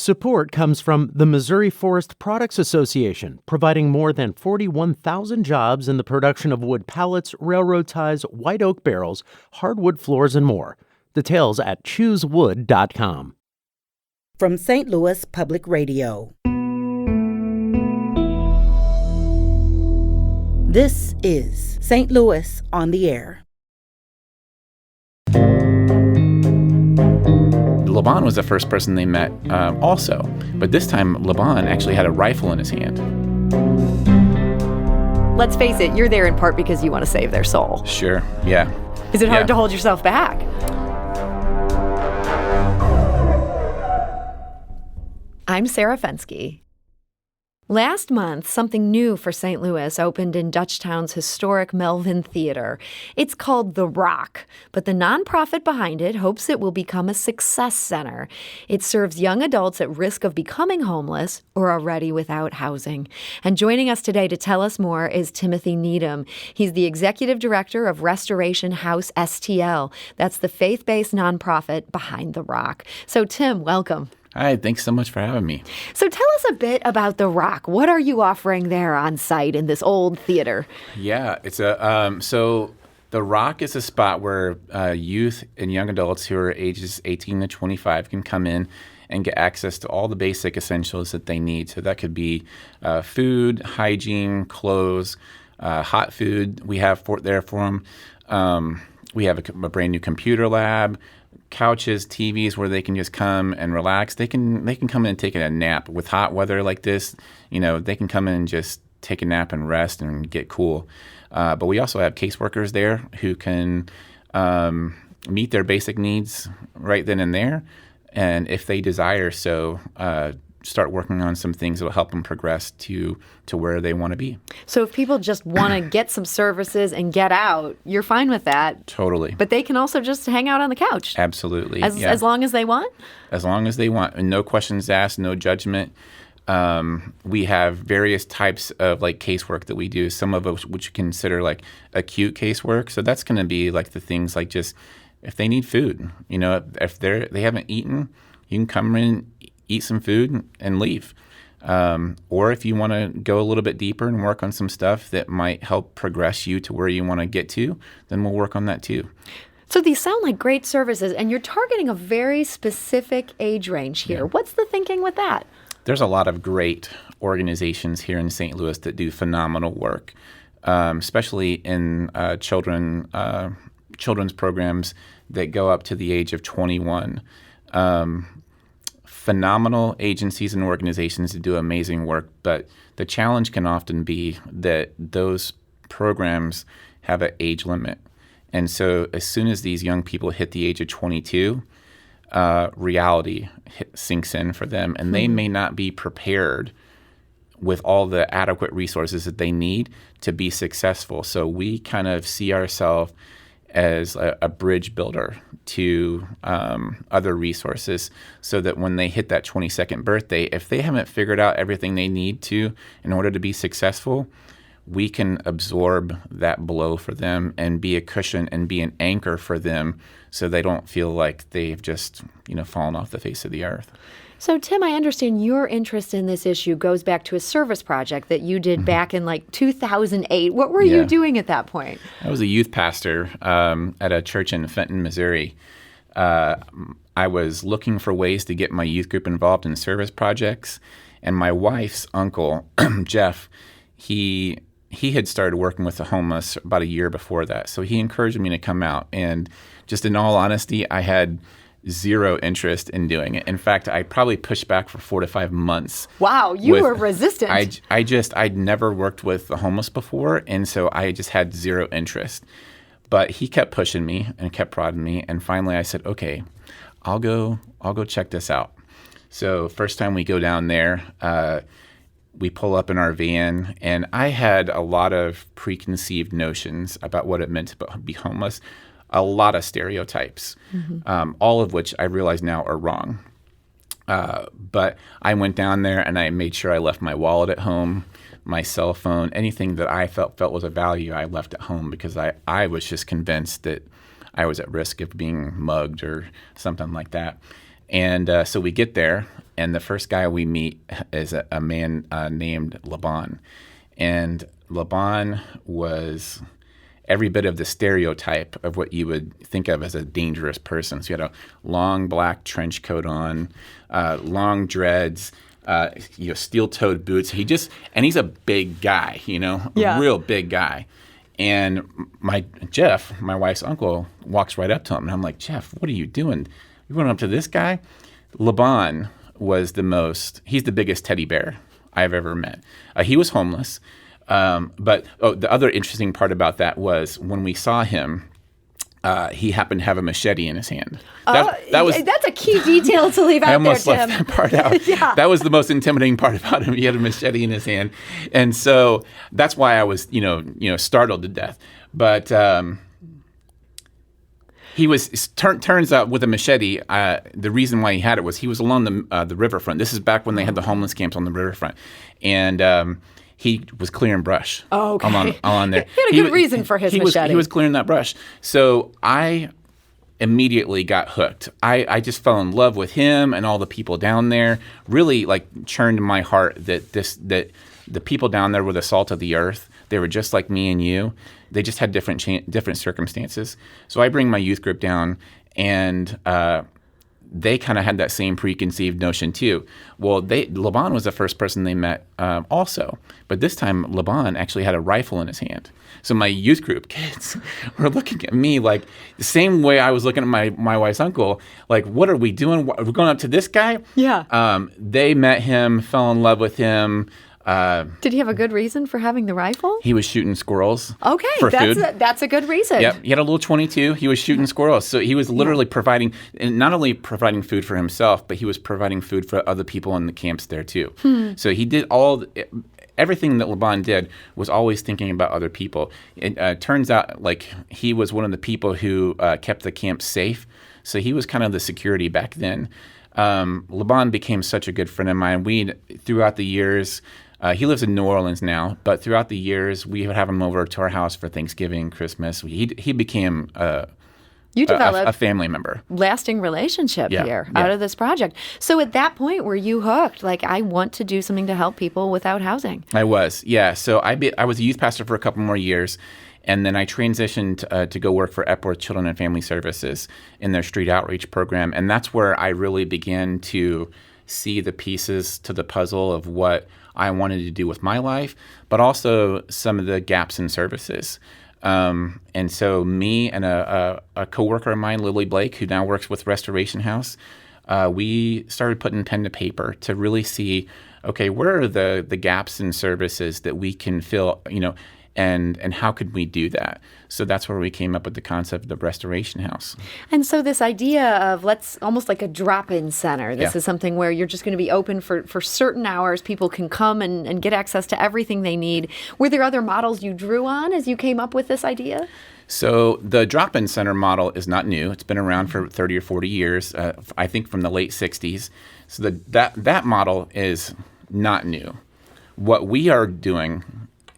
Support comes from the Missouri Forest Products Association, providing more than 41,000 jobs in the production of wood pallets, railroad ties, white oak barrels, hardwood floors, and more. Details at choosewood.com. From St. Louis Public Radio. This is St. Louis on the Air. Laban was the first person they met also, but this time Laban actually had a rifle in his hand. Let's face it, you're there in part because you want to save their soul. Sure, yeah. Is it hard to hold yourself back? I'm Sarah Fensky. Last month, something new for St. Louis opened in Dutchtown's historic Melvin Theater. It's called The Rock, but the nonprofit behind it hopes it will become a success center. It serves young adults at risk of becoming homeless or already without housing. And joining us today to tell us more is Timothy Needham. He's the executive director of Restoration House STL. That's the faith-based nonprofit behind The Rock. So, Tim, welcome. Hi, thanks so much for having me. So tell us a bit about The Rock. What are you offering there on site in this old theater? Yeah, it's so The Rock is a spot where youth and young adults who are ages 18 to 25 can come in and get access to all the basic essentials that they need. So that could be food, hygiene, clothes, hot food. We have there for them. We have a brand new computer lab, couches, TVs where they can just come and relax. They can come in and take a nap. With hot weather like this, they can come in and just take a nap and rest and get cool. But we also have caseworkers there who can meet their basic needs right then and there. And if they desire so, start working on some things that will help them progress to where they want to be. So if people just want to get some services and get out, you're fine with that? Totally. But they can also just hang out on the couch? Absolutely. As long as they want? As long as they want. And no questions asked, no judgment. We have various types of casework that we do, some of which you consider acute casework. So that's going to be the things just if they need food, if they haven't eaten, you can come in, eat some food and leave. Or if you want to go a little bit deeper and work on some stuff that might help progress you to where you want to get to, then we'll work on that too. So these sound like great services, and you're targeting a very specific age range here. Yeah. What's the thinking with that? There's a lot of great organizations here in St. Louis that do phenomenal work, especially in children's programs that go up to the age of 21. Phenomenal agencies and organizations that do amazing work, but the challenge can often be that those programs have an age limit. And so as soon as these young people hit the age of 22, reality sinks in for them, and they may not be prepared with all the adequate resources that they need to be successful. So we kind of see ourselves as a bridge builder to other resources so that when they hit that 22nd birthday, if they haven't figured out everything they need to in order to be successful, we can absorb that blow for them and be a cushion and be an anchor for them so they don't feel like they've just fallen off the face of the earth. So, Tim, I understand your interest in this issue goes back to a service project that you did back in 2008. What were you doing at that point? I was a youth pastor at a church in Fenton, Missouri. I was looking for ways to get my youth group involved in service projects. And my wife's uncle, Jeff, he had started working with the homeless about a year before that. So he encouraged me to come out. And just in all honesty, I had zero interest in doing it. In fact, I probably pushed back for 4 to 5 months. Wow, you were resistant. I'd never worked with the homeless before, and so I just had zero interest. But he kept pushing me and kept prodding me, and finally I said, okay, I'll go check this out. So first time we go down there, we pull up in our van, and I had a lot of preconceived notions about what it meant to be homeless. A lot of stereotypes, all of which I realize now are wrong. But I went down there and I made sure I left my wallet at home, my cell phone, anything that I felt was of value, I left at home because I was just convinced that I was at risk of being mugged or something like that. And so we get there, and the first guy we meet is a man named Laban. And Laban was every bit of the stereotype of what you would think of as a dangerous person. So he had a long black trench coat on, long dreads, steel-toed boots. He's a big guy, a real big guy. And Jeff, my wife's uncle, walks right up to him. And I'm like, Jeff, what are you doing? You went up to this guy? Laban was he's the biggest teddy bear I've ever met. He was homeless. But the other interesting part about that was when we saw him, he happened to have a machete in his hand. That's a key detail to leave out there, Tim. I almost left that part out. Yeah. That was the most intimidating part about him. He had a machete in his hand. And so that's why I was, startled to death. But he was, turns out with a machete, the reason why he had it was he was along the riverfront. This is back when they had the homeless camps on the riverfront. And he was clearing brush along there. He had a good reason for his machete. He was clearing that brush. So I immediately got hooked. I just fell in love with him and all the people down there. Really churned my heart that the people down there were the salt of the earth. They were just like me and you. They just had different circumstances. So I bring my youth group down, and they kind of had that same preconceived notion too. Well, Laban was the first person they met also. But this time, Laban actually had a rifle in his hand. So my youth group kids were looking at me like the same way I was looking at my wife's uncle. Like, what are we doing? We're going up to this guy? Yeah. They met him, fell in love with him. Did he have a good reason for having the rifle? He was shooting squirrels. Okay, for food. That's a good reason. Yep, he had a little .22. He was shooting squirrels. So he was literally providing, and not only providing food for himself, but he was providing food for other people in the camps there too. So he did everything that Laban did was always thinking about other people. It turns out he was one of the people who kept the camp safe. So he was kind of the security back then. Laban became such a good friend of mine. Throughout the years, he lives in New Orleans now, but throughout the years, we would have him over to our house for Thanksgiving, Christmas. He became you developed a family member. Lasting relationship here out of this project. So at that point, were you hooked? Like, I want to do something to help people without housing. I was, yeah. So I was a youth pastor for a couple more years, and then I transitioned to go work for Epworth Children and Family Services in their street outreach program, and that's where I really began to see the pieces to the puzzle of what I wanted to do with my life, but also some of the gaps in services. And so me and a coworker of mine, Lily Blake, who now works with Restoration House, we started putting pen to paper to really see, okay, where are the gaps in services that we can fill, and how could we do that? So that's where we came up with the concept of the Restoration House. And so this idea of almost like a drop-in center. This is something where you're just going to be open for certain hours. People can come and get access to everything they need. Were there other models you drew on as you came up with this idea? So the drop-in center model is not new. It's been around for 30 or 40 years, I think from the late 60s. So that model is not new. What we are doing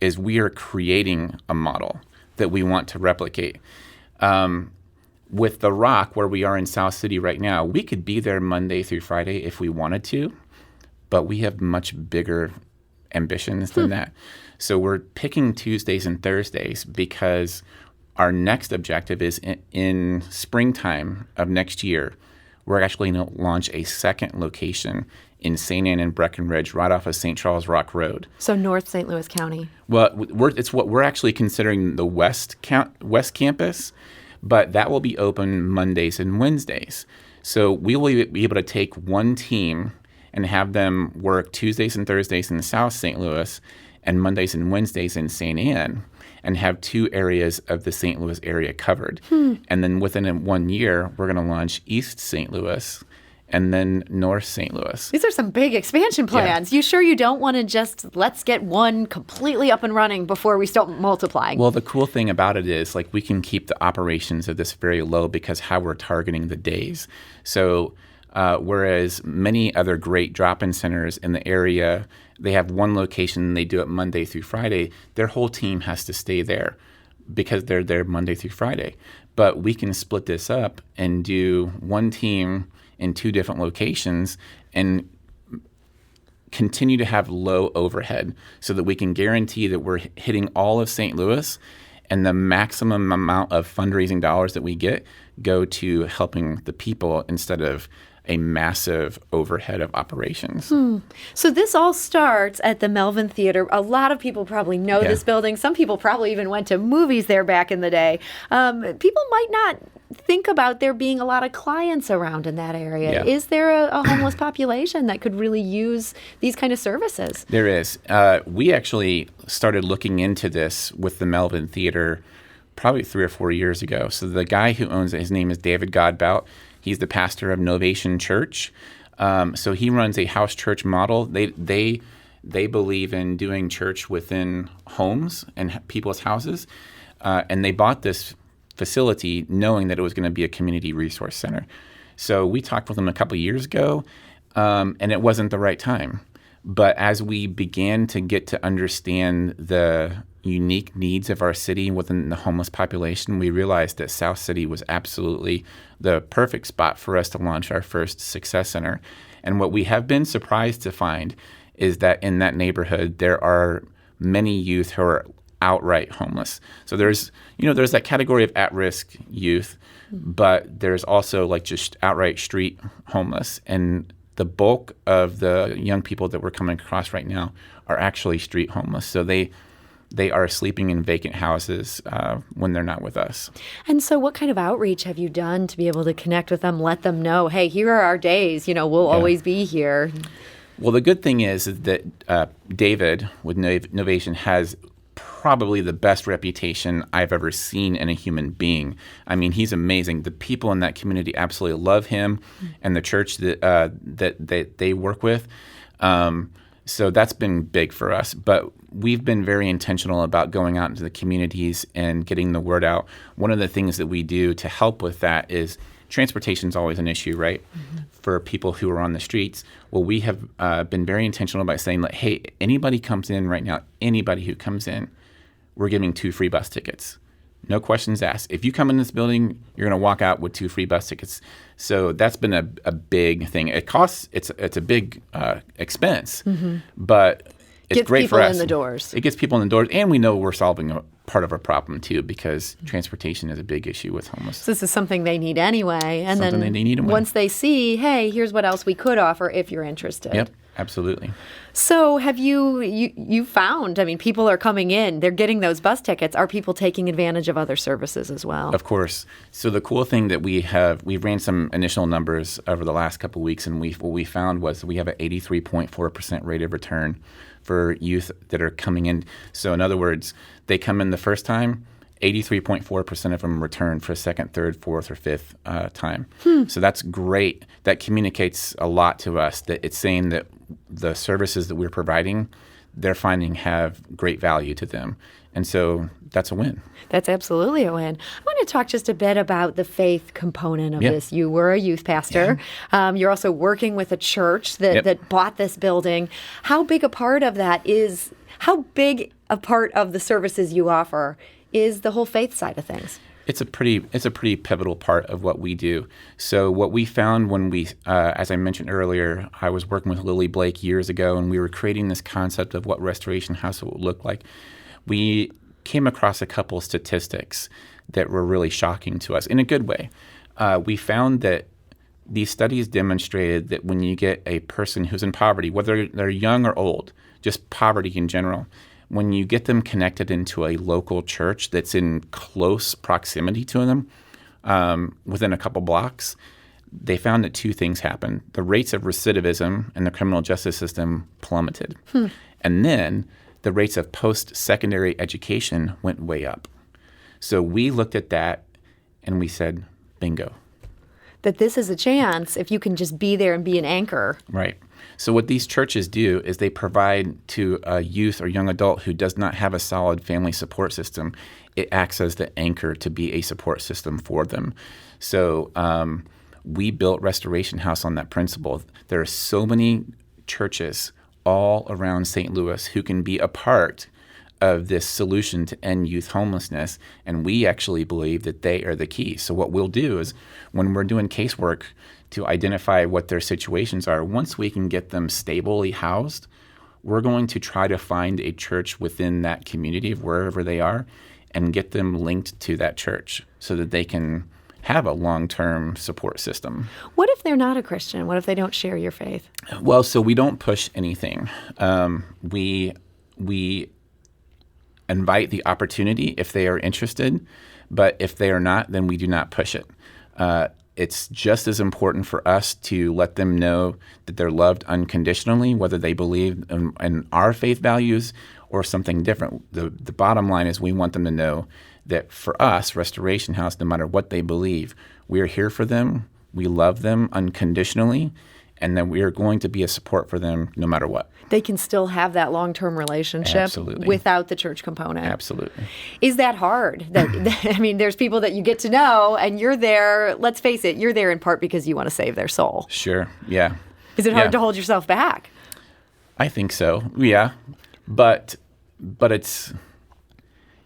is we are creating a model that we want to replicate. With The Rock, where we are in South City right now, we could be there Monday through Friday if we wanted to, but we have much bigger ambitions than that. So we're picking Tuesdays and Thursdays because our next objective is in springtime of next year, we're actually going to launch a second location in St. Anne and Breckenridge, right off of St. Charles Rock Road. So North St. Louis County. Well, it's what we're actually considering the West Campus, but that will be open Mondays and Wednesdays. So we will be able to take one team and have them work Tuesdays and Thursdays in South St. Louis and Mondays and Wednesdays in St. Anne, and have two areas of the St. Louis area covered. And then within 1 year, we're going to launch East St. Louis and then North St. Louis. These are some big expansion plans. Yeah. You sure you don't want to just let's get one completely up and running before we start multiplying? Well, the cool thing about it is we can keep the operations of this very low because how we're targeting the days. So whereas many other great drop-in centers in the area, they have one location and they do it Monday through Friday, their whole team has to stay there because they're there Monday through Friday. But we can split this up and do one team in 2 different locations and continue to have low overhead so that we can guarantee that we're hitting all of St. Louis, and the maximum amount of fundraising dollars that we get go to helping the people instead of a massive overhead of operations. So this all starts at the Melvin Theater. A lot of people probably know this building. Some people probably even went to movies there back in the day. People might not think about there being a lot of clients around in that area. Yeah. Is there a homeless population that could really use these kind of services? There is. We actually started looking into this with the Melvin Theater probably 3 or 4 years ago. So the guy who owns it, his name is David Godbout. He's the pastor of Novation Church. So he runs a house church model. They believe in doing church within homes and people's houses. And they bought this facility knowing that it was going to be a community resource center. So we talked with them a couple of years ago, and it wasn't the right time. But as we began to get to understand the unique needs of our city within the homeless population, we realized that South City was absolutely the perfect spot for us to launch our first Success Center. And what we have been surprised to find is that in that neighborhood, there are many youth who are outright homeless. So there's that category of at-risk youth, but there's also like just outright street homeless. And the bulk of the young people that we're coming across right now are actually street homeless. So they are sleeping in vacant houses when they're not with us. And so what kind of outreach have you done to be able to connect with them, let them know, hey, here are our days, we'll always be here? Well, the good thing is that David with Novation has probably the best reputation I've ever seen in a human being. I mean, he's amazing. The people in that community absolutely love him and the church that they work with. So that's been big for us. But we've been very intentional about going out into the communities and getting the word out. One of the things that we do to help with that is transportation is always an issue, right, for people who are on the streets. Well, we have been very intentional about saying, like, hey, anybody comes in right now, anybody who comes in, we're giving 2 free bus tickets. No questions asked. If you come in this building, you're going to walk out with 2 free bus tickets. So that's been a big thing. It costs, it's a big expense, but it's great for us. Gets people in the doors. It gets people in the doors, and we know we're solving a part of our problem too, because transportation is a big issue with homeless. So this is something they need anyway. And Something then they need anyway. Once they see, hey, here's what else we could offer if you're interested. Yep, absolutely. So have you found, people are coming in, they're getting those bus tickets. Are people taking advantage of other services as well? Of course. So the cool thing that we ran some initial numbers over the last couple of weeks, and what we found was we have an 83.4% rate of return for youth that are coming in. So in other words, they come in the first time, 83.4% of them return for a second, third, fourth, or fifth time. So that's great. That communicates a lot to us, that it's saying that the services that we're providing, they're finding have great value to them. And so that's a win. That's absolutely a win. I want to talk just a bit about the faith component of this. You were a youth pastor. Yeah. You're also working with a church that bought this building. How big a part of that is, how big a part of the services you offer is the whole faith side of things? It's a pretty pivotal part of what we do. So what we found when we, as I mentioned earlier, I was working with Lily Blake years ago, and we were creating this concept of what Restoration House would look like. We came across a couple statistics that were really shocking to us in a good way. We found that these studies demonstrated that when you get a person who's in poverty, whether they're young or old, just poverty in general, when you get them connected into a local church that's in close proximity to them, within a couple blocks, they found that 2 things happened. The rates of recidivism in the criminal justice system plummeted. And then the rates of post-secondary education went way up. So we looked at that and we said, bingo. That this is a chance if you can just be there and be an anchor. Right. So what these churches do is they provide to a youth or young adult who does not have a solid family support system, it acts as the anchor to be a support system for them. So we built Restoration House on that principle. There are so many churches all around St. Louis who can be a part of this solution to end youth homelessness, and we actually believe that they are the key. So what we'll do is when we're doing casework to identify what their situations are. Once we can get them stably housed, we're going to try to find a church within that community of wherever they are and get them linked to that church so that they can have a long-term support system. What if they're not a Christian? What if they don't share your faith? Well, so we don't push anything. We invite the opportunity if they are interested, but if they are not, then we do not push it. It's just as important for us to let them know that they're loved unconditionally, whether they believe in our faith values or something different. The bottom line is we want them to know that for us, Restoration House, no matter what they believe, we are here for them, we love them unconditionally, and that we are going to be a support for them no matter what. They can still have that long-term relationship Absolutely. Without the church component. Absolutely. Is that hard? I mean, there's people that you get to know, and you're there, let's face it, you're there in part because you want to save their soul. Sure, yeah. Is it hard to hold yourself back? I think so, yeah. But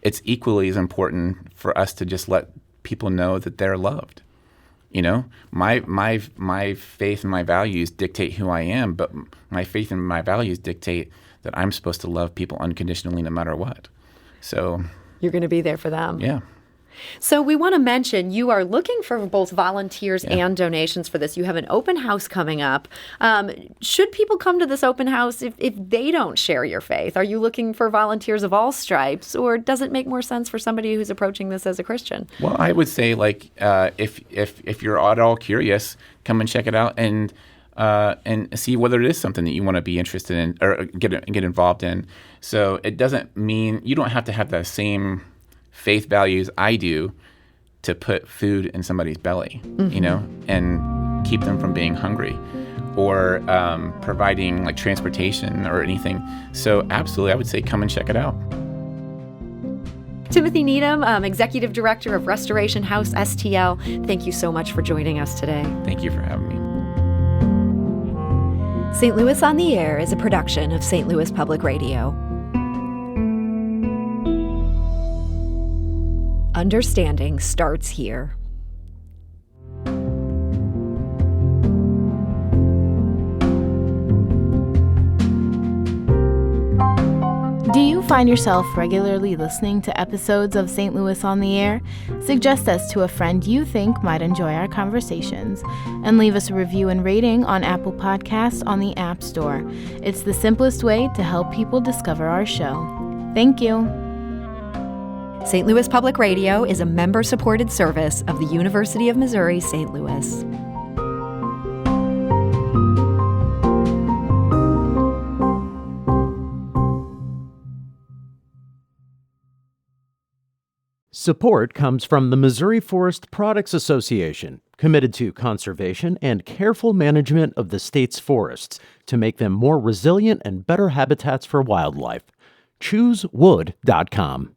it's equally as important for us to just let people know that they're loved. You know, my faith and my values dictate who I am, but my faith and my values dictate that I'm supposed to love people unconditionally no matter what. So you're going to be there for them. Yeah. So we want to mention you are looking for both volunteers and donations for this. You have an open house coming up. Should people come to this open house if they don't share your faith? Are you looking for volunteers of all stripes, or does it make more sense for somebody who's approaching this as a Christian? Well, I would say if you're at all curious, come and check it out and see whether it is something that you want to be interested in or get involved in. So it doesn't mean you don't have to have the same faith values I do to put food in somebody's belly, you know, and keep them from being hungry, or providing like transportation or anything. So absolutely, I would say come and check it out. Timothy Needham, Executive Director of Restoration House STL, thank you so much for joining us today. Thank you for having me. St. Louis on the Air is a production of St. Louis Public Radio. Understanding starts here. Do you find yourself regularly listening to episodes of St. Louis on the Air? Suggest us to a friend you think might enjoy our conversations, and leave us a review and rating on Apple Podcasts on the App Store. It's the simplest way to help people discover our show. Thank you. St. Louis Public Radio is a member-supported service of the University of Missouri, St. Louis. Support comes from the Missouri Forest Products Association, committed to conservation and careful management of the state's forests to make them more resilient and better habitats for wildlife. ChooseWood.com.